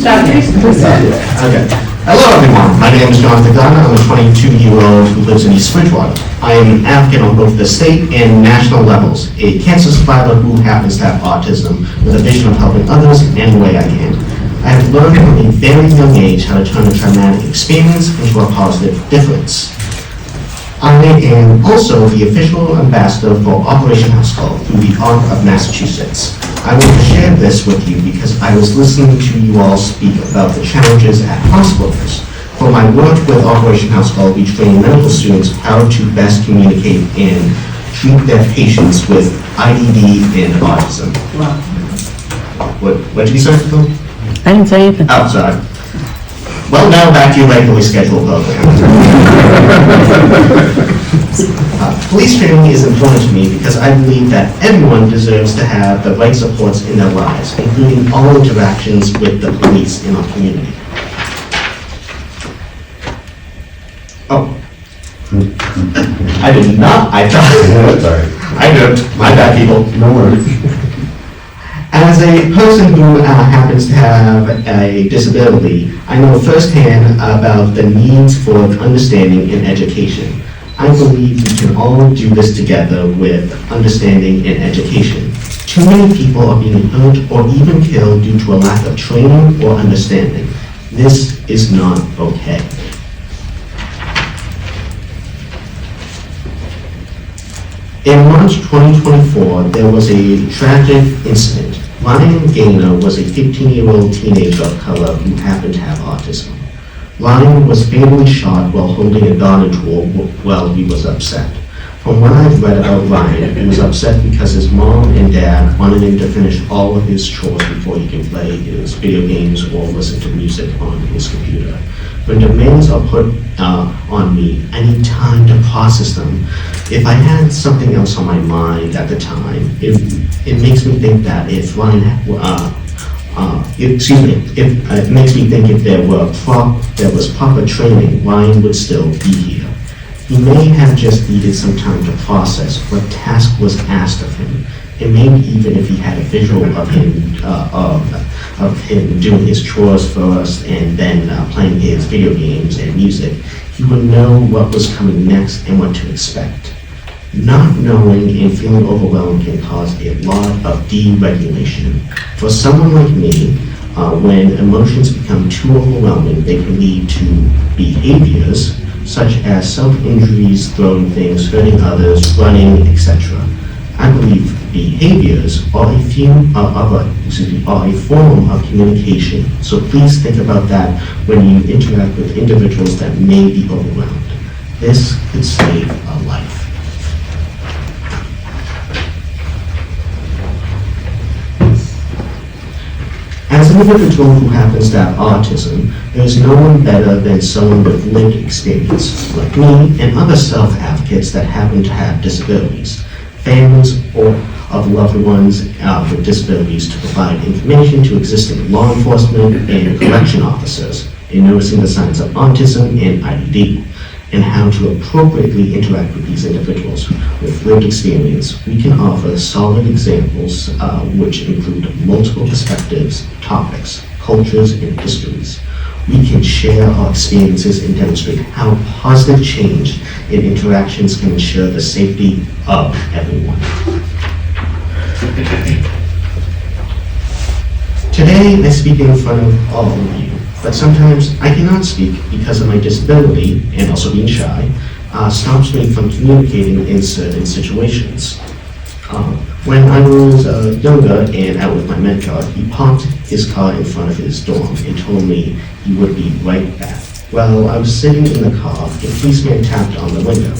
Stop it. Okay. Hello, everyone. My name is Jonathan Gunn. I'm a 22-year-old who lives in East Bridgewater. I am an advocate on both the state and national levels, a cancer survivor who happens to have autism with a vision of helping others in any way I can. I have learned from a very young age how to turn a traumatic experience into a positive difference. I am also the official ambassador for Operation House Call through the Arc of Massachusetts. I want to share this with you because I was listening to you all speak about the challenges at hospitals. For my work with Operation House Call, we train medical students how to best communicate and treat their patients with IDD and autism. Wow. What did you say, Phil? I didn't say anything. Oh, sorry. Well, now back to your regularly scheduled program. Police training is important to me because I believe that everyone deserves to have the right supports in their lives, including all interactions with the police in our community. Oh. I did not, I thought. Sorry. I know, my bad, people. No worries. As a person who happens to have a disability, I know firsthand about the needs for understanding and education. I believe we can all do this together with understanding and education. Too many people are being hurt or even killed due to a lack of training or understanding. This is not okay. In March 2024, there was a tragic incident. Ryan Gaynor was a 15-year-old teenager of color who happened to have autism. Ryan was fatally shot while holding a garden tool while he was upset. From what I've read about Ryan, he was upset because his mom and dad wanted him to finish all of his chores before he can play his video games or listen to music on his computer. When demands are put on me, I need time to process them. If I had something else on my mind at the time, it makes me think that if Ryan, it makes me think if there was proper training, Ryan would still be here. He may have just needed some time to process what task was asked of him, and maybe even if he had a visual of him doing his chores first and then playing his video games and music, he would know what was coming next and what to expect. Not knowing and feeling overwhelmed can cause a lot of deregulation. For someone like me, when emotions become too overwhelming, they can lead to behaviors such as self-injuries, throwing things, hurting others, running, etc. I believe behaviors are a form of communication, so please think about that when you interact with individuals that may be overwhelmed. This could save a life. As an individual who happens to have autism, there is no one better than someone with lived experience, like me and other self-advocates that happen to have disabilities, families or of loved ones with disabilities, to provide information to existing law enforcement and correction officers in noticing the signs of autism and IDD, and how to appropriately interact with these individuals with lived experience. We can offer solid examples which include multiple perspectives, topics, cultures, and histories. We can share our experiences and demonstrate how positive change in interactions can ensure the safety of everyone. Today, I speak in front of all of you, but sometimes I cannot speak because of my disability, and also being shy, stops me from communicating in certain situations. When I was younger and out with my mentor, he parked his car in front of his dorm and told me he would be right back. Well, I was sitting in the car, a policeman tapped on the window.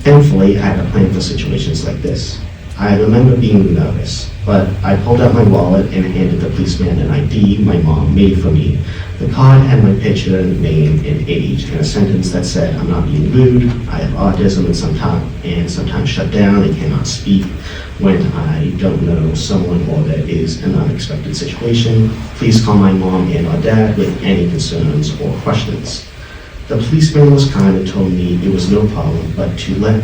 Thankfully, I had a plan for situations like this. I remember being nervous, but I pulled out my wallet and handed the policeman an ID my mom made for me. The card had my picture, name, and age, and a sentence that said, "I'm not being rude, I have autism and sometimes shut down and cannot speak. When I don't know someone or there is an unexpected situation, please call my mom and or dad with any concerns or questions." The policeman was kind and told me it was no problem, but to let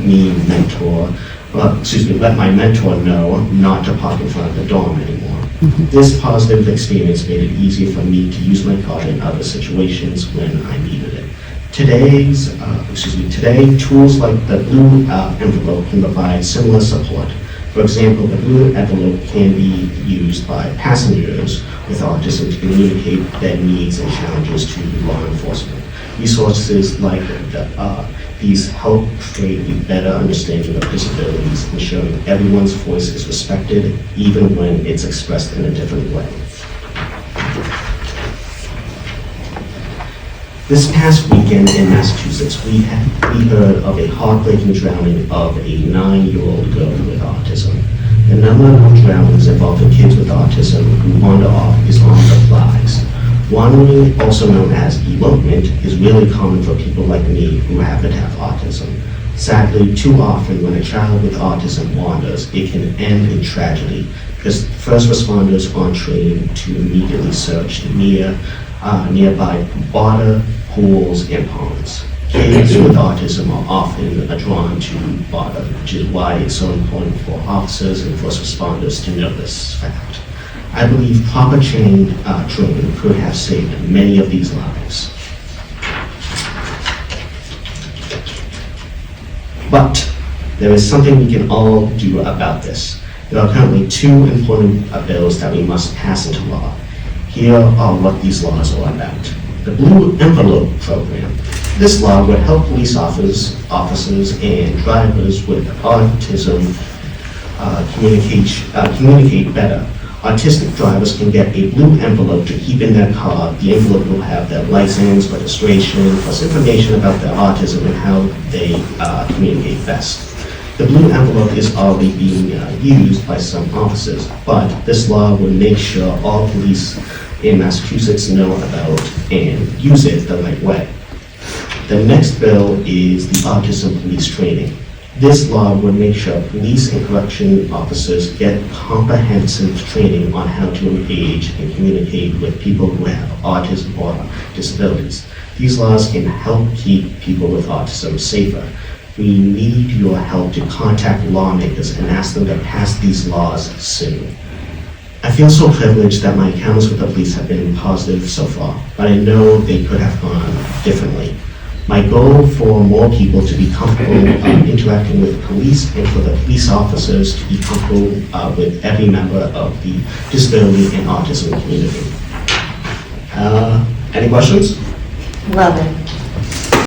my mentor know not to park in front of the dorm anymore. This positive experience made it easier for me to use my card in other situations when I needed it. Today, tools like the blue envelope can provide similar support. For example, the blue envelope can be used by passengers with autism to communicate their needs and challenges to law enforcement. Resources like these help create a better understanding of disabilities, ensuring everyone's voice is respected, even when it's expressed in a different way. This past weekend in Massachusetts, we heard of a heartbreaking drowning of a 9-year-old girl with autism. The number of drownings involving kids with autism who wander off is on the rise. Wandering, also known as elopement, is really common for people like me who happen to have autism. Sadly, too often when a child with autism wanders, it can end in tragedy because first responders aren't trained to immediately search nearby water, pools, and ponds. Kids with autism are often drawn to water, which is why it's so important for officers and first responders to know this fact. I believe proper training could have saved many of these lives. But there is something we can all do about this. There are currently 2 important bills that we must pass into law. Here are what these laws are about. The Blue Envelope Program. This law would help police officers and drivers with autism communicate better. Autistic drivers can get a blue envelope to keep in their car. The envelope will have their license, registration, plus information about their autism and how they communicate best. The blue envelope is already being used by some officers, but this law will make sure all police in Massachusetts know about and use it the right way. The next bill is the Autism Police Training. This law would make sure police and correction officers get comprehensive training on how to engage and communicate with people who have autism or disabilities. These laws can help keep people with autism safer. We need your help to contact lawmakers and ask them to pass these laws soon. I feel so privileged that my encounters with the police have been positive so far, but I know they could have gone differently. My goal for more people to be comfortable interacting with police and for the police officers to be comfortable with every member of the disability and autism community. Any questions? Love it.